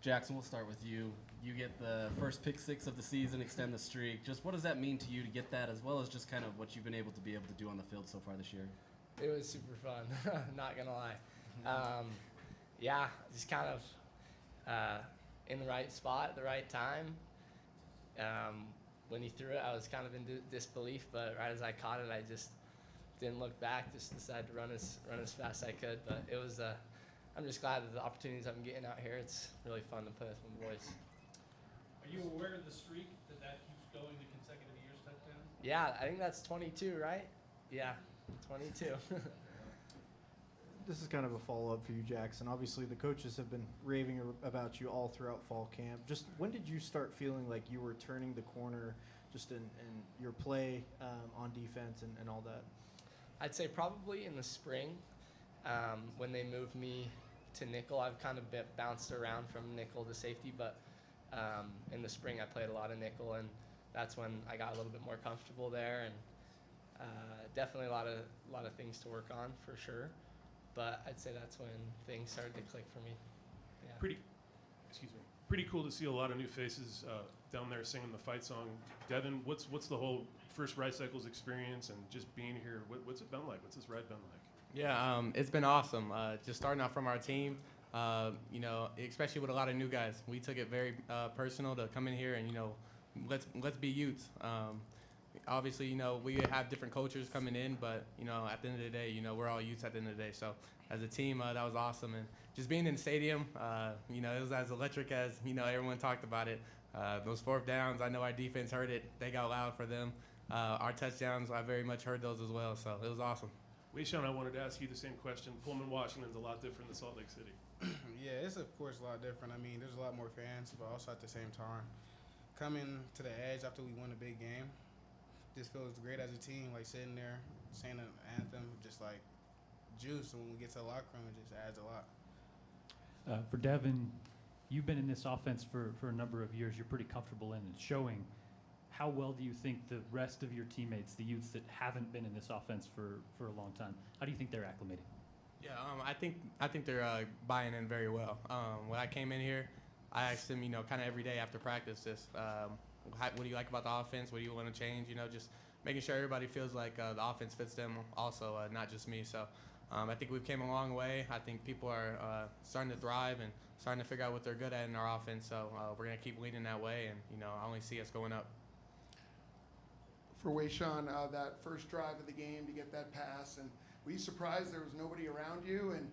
Jackson, we'll start with you. You get the first pick six of the season, extend the streak. Just what does that mean to you to get that, as well as just kind of what you've been able to do on the field so far this year? It was super fun, not gonna lie. Yeah, just kind of in the right spot at the right time. When he threw it, I was kind of in disbelief, but right as I caught it, I just didn't look back. Just decided to run as fast as I could. But it was. I'm just glad that the opportunities I'm getting out here. It's really fun to play with my boys. Are you aware of the streak that keeps going to consecutive years touchdowns? Yeah, I think that's 22, right? Yeah, 22. This is kind of a follow-up for you, Jackson. Obviously, the coaches have been raving about you all throughout fall camp. Just when did you start feeling like you were turning the corner just in your play on defense and all that? I'd say probably in the spring when they moved me to nickel. I've kind of bounced around from nickel to safety, but in the spring I played a lot of nickel, and that's when I got a little bit more comfortable there, and definitely a lot of things to work on for sure. But I'd say that's when things started to click for me. Yeah. Pretty cool to see a lot of new faces down there singing the fight song. Devin, what's the whole first Ride Cycles experience and just being here? What's it been like? What's this ride been like? Yeah, it's been awesome. Just starting out from our team, especially with a lot of new guys. We took it very personal to come in here and, let's be youths. Obviously, we have different cultures coming in, but, at the end of the day, we're all youths at the end of the day. So as a team, that was awesome. And just being in the stadium, it was as electric as, everyone talked about it. Those fourth downs, I know our defense heard it. They got loud for them. Our touchdowns, I very much heard those as well. So it was awesome. Weishawn, I wanted to ask you the same question. Pullman, Washington's a lot different than Salt Lake City. Yeah, it's of course a lot different. I mean, there's a lot more fans, but also at the same time, coming to the edge after we won a big game, just feels great as a team. Like sitting there, saying an anthem, just like juice. And when we get to the locker room, it just adds a lot. For Devin, you've been in this offense for a number of years. You're pretty comfortable in it, showing. How well do you think the rest of your teammates, the youths that haven't been in this offense for a long time, how do you think they're acclimating? Yeah, I think they're buying in very well. When I came in here, I asked them, kind of every day after practice, just what do you like about the offense? What do you want to change? Just making sure everybody feels like the offense fits them also, not just me. So I think we've came a long way. I think people are starting to thrive and starting to figure out what they're good at in our offense. So we're going to keep leading that way, and, I only see us going up. For Weishawn, that first drive of the game to get that pass, and were you surprised there was nobody around you, and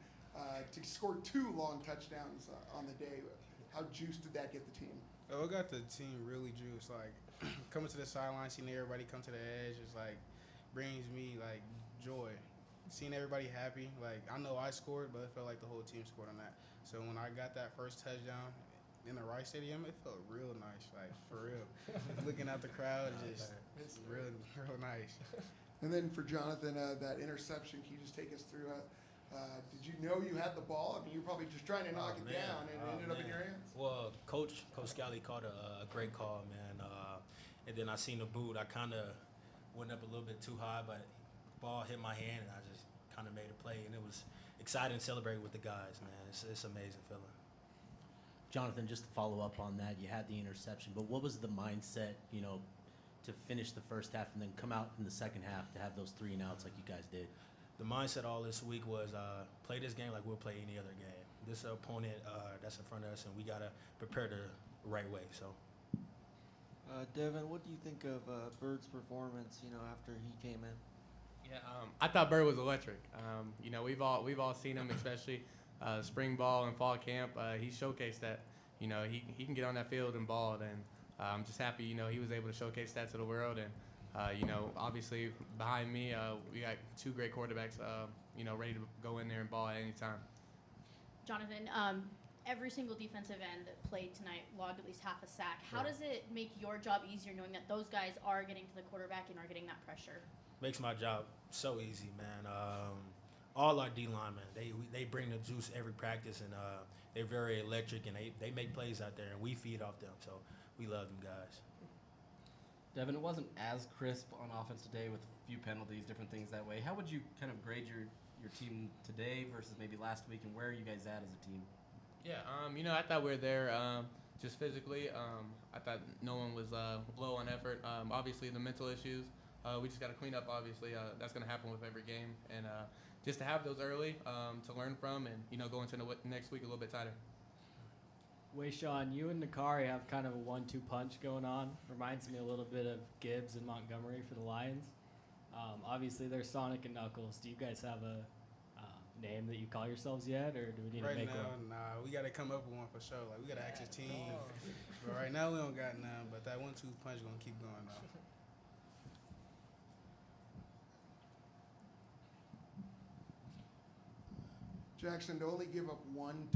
to score 2 long touchdowns on the day? How juiced did that get the team? Oh, it got the team really juiced. Like coming to the sideline, seeing everybody come to the edge, is like brings me like joy. Seeing everybody happy, like I know I scored, but it felt like the whole team scored on that. So when I got that first touchdown in the Rice Stadium, it felt real nice, like for real. Looking at the crowd, just real nice. And then for Jonathan, that interception, can you just take us through? Did you know you had the ball? I mean, you were probably just trying to knock it down, and it ended up in your hands. Well, Coach Scally called a great call, man. And then I seen the boot. I kind of went up a little bit too high, but the ball hit my hand, and I just kind of made a play. And it was exciting to celebrate with the guys, man. It's an amazing feeling. Jonathan, just to follow up on that, you had the interception, but what was the mindset, to finish the first half and then come out in the second half to have those 3 and outs like you guys did? The mindset all this week was play this game like we'll play any other game. This opponent that's in front of us, and we got to prepare the right way. So, Devin, what do you think of Bird's performance, after he came in? Yeah, I thought Bird was electric. We've all seen him, especially spring ball and fall camp. He showcased that, he can get on that field and ball, and I'm just happy, he was able to showcase that to the world. And, obviously behind me, we got 2 great quarterbacks, ready to go in there and ball at any time. Jonathan, every single defensive end that played tonight logged at least half a sack. How does it make your job easier knowing that those guys are getting to the quarterback and are getting that pressure? Makes my job so easy, man. All our D linemen, they bring the juice every practice, and they're very electric, and they make plays out there, and we feed off them. So we love them guys. Devin, it wasn't as crisp on offense today with a few penalties, different things that way. How would you kind of grade your team today versus maybe last week, and where are you guys at as a team? Yeah, I thought we were there just physically. I thought no one was low on effort. Obviously, the mental issues, we just got to clean up, obviously. That's going to happen with every game. And just to have those early to learn from and, go into the next week a little bit tighter. Wayshawn, you and Nakari have kind of a 1-2 punch going on. Reminds me a little bit of Gibbs and Montgomery for the Lions. Obviously, they're Sonic and Knuckles. Do you guys have a name that you call yourselves yet, or do we need Right to make now, one? nah, we gotta come up with one for sure. Like we gotta ask the team. But right now we don't got none. But that 1-2 punch gonna keep going though. Jackson, to only give up one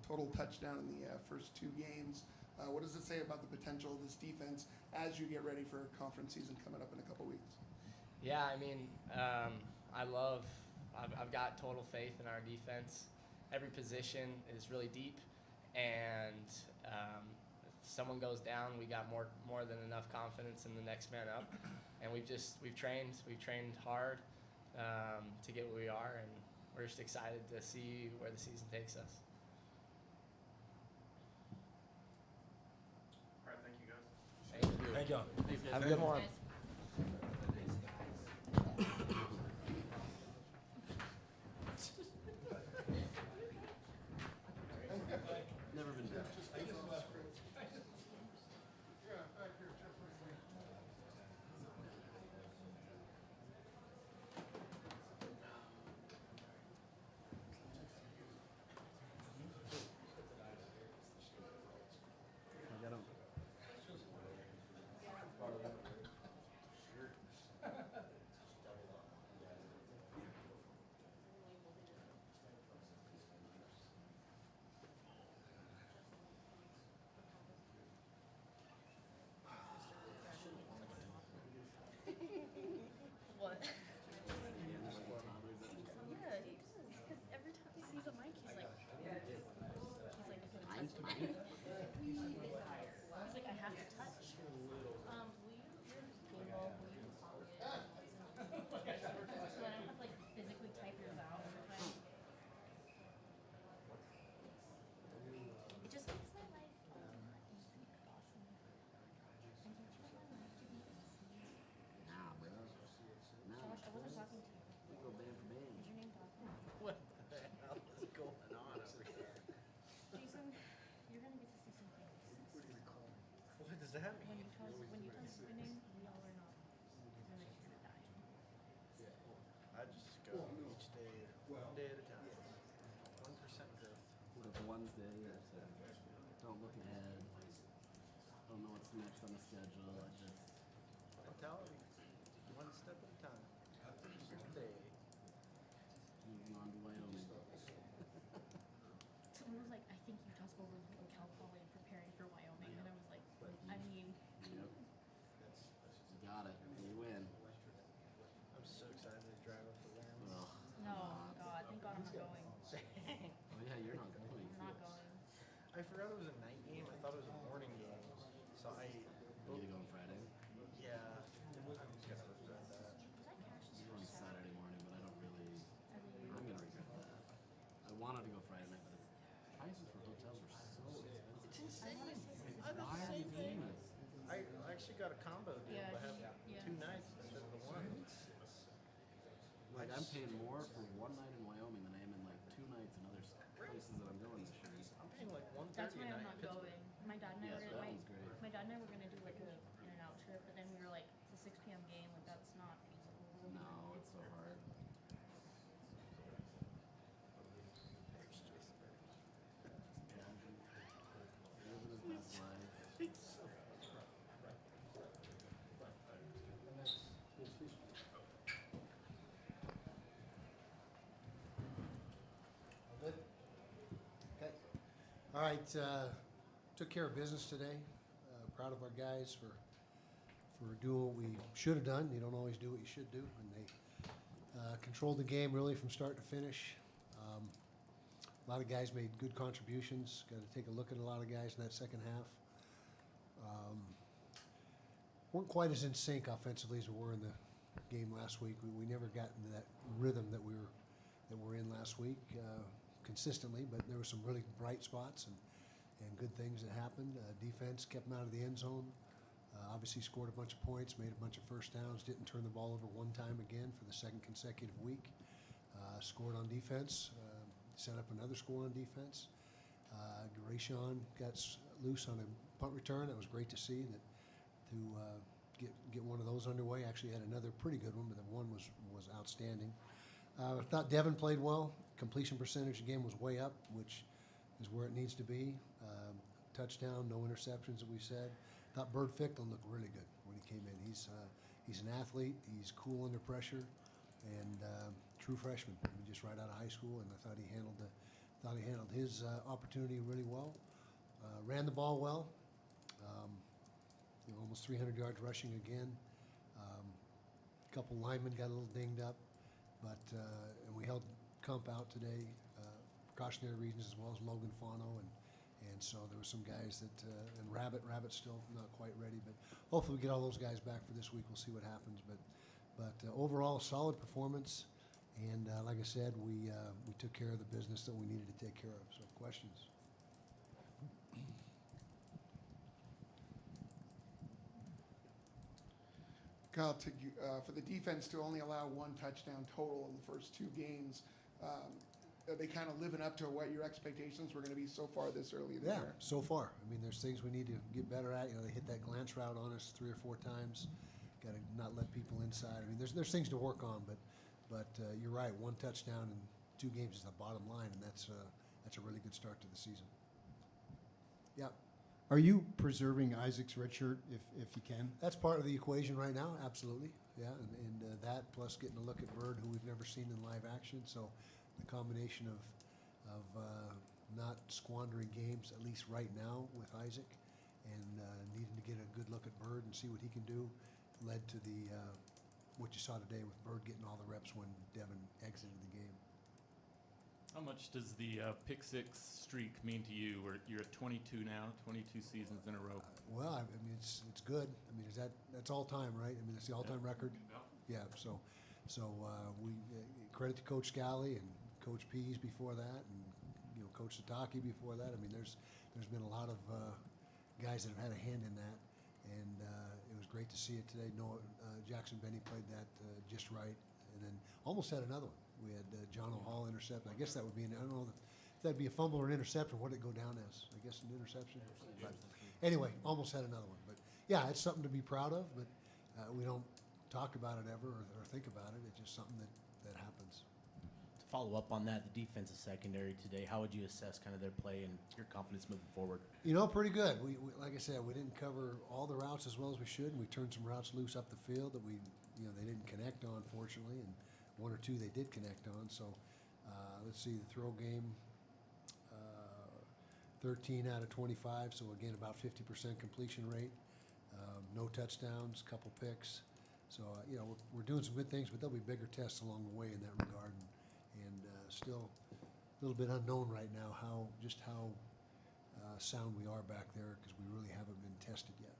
total touchdown in the first 2 games, what does it say about the potential of this defense as you get ready for a conference season coming up in a couple weeks? Yeah, I mean, I've got total faith in our defense. Every position is really deep, and if someone goes down, we got more than enough confidence in the next man up. And we've trained hard to get where we are, and we're just excited to see where the season takes us. All right, thank you guys. Thank y'all. Thanks, guys. Have a good one. Guys. Never been down. I got 'em. What? Yeah, he does. Because every time he sees a mic, he's like, I can touch it. He's like, I have to touch. Will you, your table, will you follow it? So that I don't have to like physically type yours out every time. It just makes my life a lot easier, Dawson. And you try my life to be easy. Nah, bro. Josh, I wasn't talking to you. We go band for band. Is your name Dawson? What the hell is going on over here? Jason, you're gonna get to see some things. What does that mean? When you tell us my name, we all are not. And then you're gonna die. I just go each day, one day at a time. 1% growth. It's Wednesday. Don't look ahead. Don't know what's next on the schedule. I just Mentality. One step at a time. Each day. moving on to Wyoming. Someone was like, I think Utah's overlooking Cal Poly and preparing for Wyoming. And I was like, I mean, Yep. You got it. You win. I'm so excited to drive up to Laramie. Ugh. no, God, thank God I'm not going. Oh yeah, you're not going. I'm not going. I forgot it was a night game. I thought it was a morning game. So I You get to go on Friday. yeah. I'm gonna regret that. Was I cashed You're on Saturday morning, but I don't really. I'm gonna regret that. I wanted to go Friday night, but prices for hotels are so expensive. It's insane. I did Why the are you same thing. doing this? I actually got a combo deal. Yeah, I have yeah. 2 nights instead of the one. Like I'm paying more for one night in Wyoming than I am in like 2 nights in other places that I'm going this year. I'm paying like 130 That's why a I'm night. not in Pittsburgh. going. My dad and I Yeah, were so gonna, that one's great. my dad and I were gonna do like a in and out trip, but then we were like, it's a 6 p.m. game, like that's not feasible. No, it's so hard. Living his best life. Good? Okay. All right, took care of business today. Proud of our guys for doing what we should have done. You don't always do what you should do, and they controlled the game really from start to finish. A lot of guys made good contributions. Got to take a look at a lot of guys in that second half. Weren't quite as in sync offensively as we were in the game last week. We never got into that rhythm that we were in last week. consistently, but there were some really bright spots and good things that happened. Defense kept them out of the end zone. Obviously scored a bunch of points, made a bunch of first downs, didn't turn the ball over one time again for the second consecutive week. Scored on defense, set up another score on defense. Rayshon got loose on a punt return. That was great to see that to get one of those underway. Actually had another pretty good one, but the one was outstanding. I thought Devin played well. Completion percentage again was way up, which is where it needs to be. Touchdown, no interceptions, that we said. Thought Bird Ficklin looked really good when he came in. He's an athlete. He's cool under pressure, and true freshman. I mean, just right out of high school, and I thought he handled his opportunity really well. Ran the ball well. Almost 300 yards rushing again. A couple linemen got a little dinged up, but and we held Kump out today, precautionary reasons, as well as Logan Fano, and so there were some guys that and Rabbit's still not quite ready, but hopefully we get all those guys back for this week. We'll see what happens, but overall solid performance, and like I said, we took care of the business that we needed to take care of. So questions? Kyle, for the defense to only allow one touchdown total in the first two games, are they kind of living up to what your expectations were going to be so far this early in the year? So far. I mean, there's things we need to get better at. They hit that glance route on us 3 or 4 times. Got to not let people inside. I mean, there's things to work on, but you're right. One touchdown in 2 games is the bottom line, and that's a really good start to the season. Yeah. Are you preserving Isaac's red shirt if you can? That's part of the equation right now, absolutely. Yeah, and that plus getting a look at Bird, who we've never seen in live action. So the combination of not squandering games, at least right now, with Isaac, and needing to get a good look at Bird and see what he can do, led to the what you saw today with Bird getting all the reps when Devin exited the game. How much does the pick six streak mean to you? You're at 22 now, 22 seasons in a row. Well, I mean, it's good. I mean, that's all time, right? I mean, that's the all-time record. Yeah. So we credit to Coach Scally and Coach Pease before that, and Coach Sataki before that. I mean, there's been a lot of guys that have had a hand in that, and it was great to see it today. Noah Jackson Benny played that just right, and then almost had another one. We had John O'Hall intercept. I guess that would be I don't know if that'd be a fumble or an interception. What did it go down as? I guess an interception. But anyway, almost had another one. But yeah, it's something to be proud of. But we don't talk about it ever or think about it. It's just something that happens. To follow up on that, the defensive secondary today, how would you assess kind of their play and your confidence moving forward? Pretty good. We like I said, we didn't cover all the routes as well as we should. We turned some routes loose up the field that they didn't connect on, fortunately, and 1 or 2 they did connect on. So let's see, the throw game, 13 out of 25. So again, about 50% completion rate. No touchdowns, couple picks. So we're doing some good things, but there'll be bigger tests along the way in that regard, and still a little bit unknown right now how sound we are back there, because we really haven't been tested yet.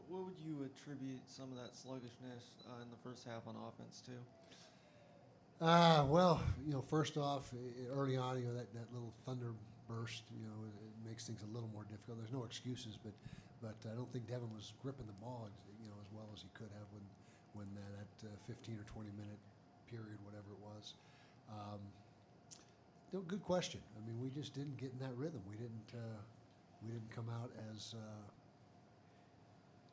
What would you attribute some of that sluggishness in the first half on offense to? Well, first off, early on, that little thunder burst, it makes things a little more difficult. There's no excuses, but I don't think Devin was gripping the ball, as well as he could have when that 15 or 20 minute period, whatever it was. Good question. I mean, we just didn't get in that rhythm. We didn't come out as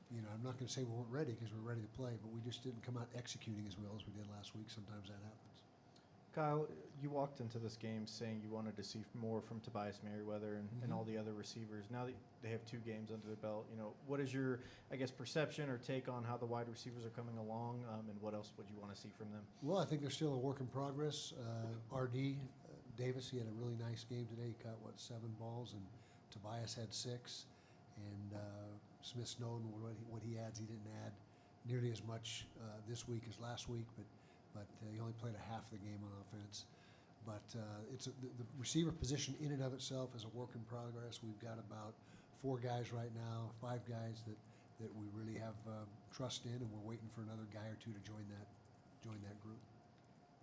I'm not going to say we weren't ready, because we're ready to play, but we just didn't come out executing as well as we did last week. Sometimes that happens. Kyle, you walked into this game saying you wanted to see more from Tobias Merriweather and all the other receivers. Now that they have 2 games under their belt, what is your, perception or take on how the wide receivers are coming along, and what else would you want to see from them? Well, I think they're still a work in progress. RD Davis, he had a really nice game today. He caught 7 balls, and Tobias had 6, and Smith Snowden, what he adds, he didn't add nearly as much this week as last week, but he only played a half of the game on offense. But the receiver position in and of itself is a work in progress. We've got about 4 guys right now, 5 guys that we really have trust in, and we're waiting for another guy or 2 to join that group.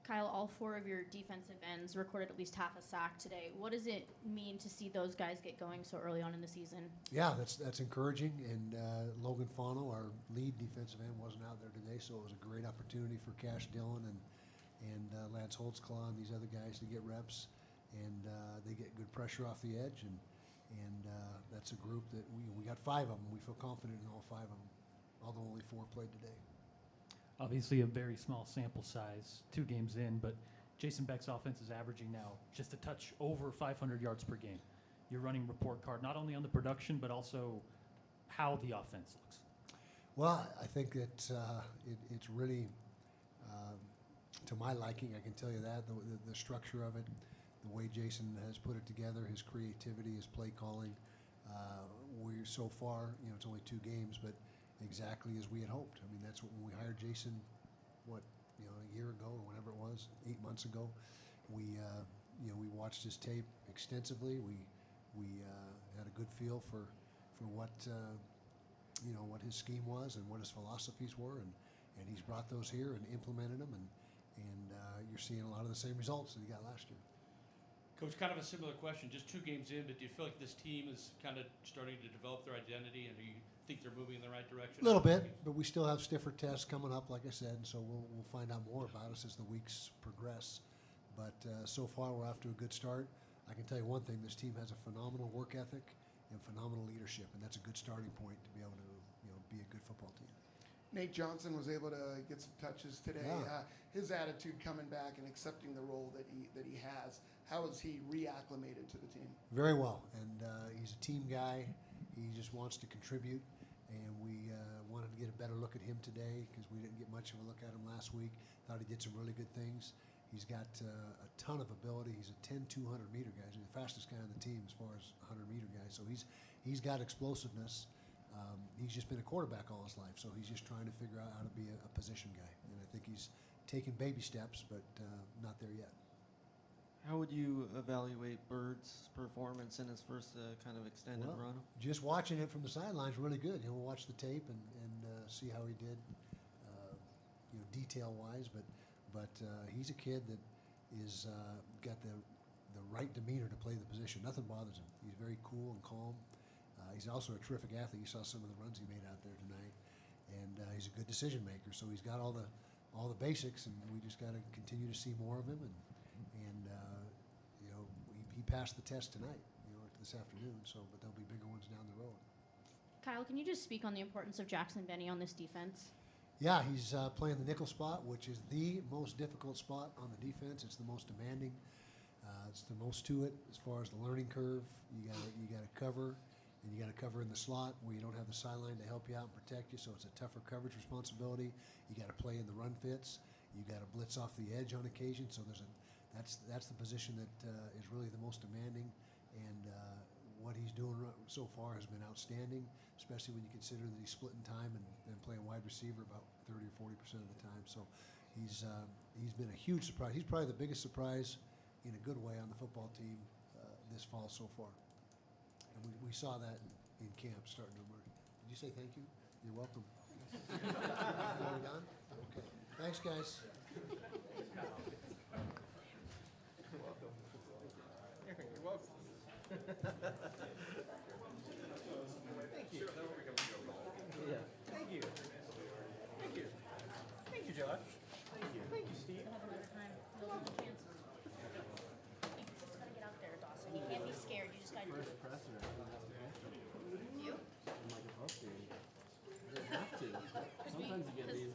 Kyle, all 4 of your defensive ends recorded at least half a sack today. What does it mean to see those guys get going so early on in the season? Yeah, that's encouraging. And Logan Fano, our lead defensive end, wasn't out there today, so it was a great opportunity for Cash Dillon and Lance Holtzclaw and these other guys to get reps, and they get good pressure off the edge. And that's a group that we got 5 of them. We feel confident in all 5 of them, although only 4 played today. Obviously, a very small sample size, 2 games in, but Jason Beck's offense is averaging now just a touch over 500 yards per game. You're running report card not only on the production, but also how the offense looks. Well, I think that it's really to my liking. I can tell you that the structure of it, the way Jason has put it together, his creativity, his play calling. We're so far, it's only 2 games, but exactly as we had hoped. I mean, that's when we hired Jason, a year ago or whenever it was, 8 months ago. We watched his tape extensively. We had a good feel for what what his scheme was and what his philosophies were, and he's brought those here and implemented them, and you're seeing a lot of the same results that he got last year. Coach, kind of a similar question, just 2 games in, but do you feel like this team is kind of starting to develop their identity, and do you think they're moving in the right direction? A little bit, but we still have stiffer tests coming up, like I said, and so we'll find out more about us as the weeks progress. But so far, we're off to a good start. I can tell you one thing: this team has a phenomenal work ethic and phenomenal leadership, and that's a good starting point to be able to be a good football team. Nate Johnson was able to get some touches today. Yeah. His attitude coming back and accepting the role that he has. How has he reacclimated to the team? Very well, and he's a team guy. He just wants to contribute, and we wanted to get a better look at him today because we didn't get much of a look at him last week. Thought he did some really good things. He's got a ton of ability. He's a 10, 200 meter guy. He's the fastest guy on the team as far as 100 meter guys. So he's got explosiveness. He's just been a quarterback all his life, so he's just trying to figure out how to be a position guy. And I think he's taking baby steps, but not there yet. How would you evaluate Bird's performance in his first kind of extended run? Just watching him from the sidelines, really good. We'll watch the tape and see how he did, detail-wise. But he's a kid that is got the right demeanor to play the position. Nothing bothers him. He's very cool and calm. He's also a terrific athlete. You saw some of the runs he made out there tonight, and he's a good decision maker. So he's got all the basics, and we just got to continue to see more of him. And he passed the test tonight, this afternoon. So, but there'll be bigger ones down the road. Kyle, can you just speak on the importance of Jackson Benny on this defense? Yeah, he's playing the nickel spot, which is the most difficult spot on the defense. It's the most demanding. It's the most to it as far as the learning curve. You got to cover, and you got to cover in the slot where you don't have the sideline to help you out and protect you. So it's a tougher coverage responsibility. You got to play in the run fits. You got to blitz off the edge on occasion. So that's the position that is really the most demanding. And what he's doing so far has been outstanding, especially when you consider that he's splitting time and playing wide receiver about 30 or 40% of the time. So he's been a huge surprise. He's probably the biggest surprise in a good way on the football team this fall so far. And we saw that in camp starting to emerge. Did you say thank you? You're welcome. Are we done? Okay. Thanks, guys. You're welcome. You're welcome. Thank you. Yeah. Thank you. Thank you. Thank you, Josh. Thank you. Thank you, Steve. You just gotta get out there, Dawson. You can't be scared. You just gotta do it. You? I'm like, okay. You have to. Sometimes you get these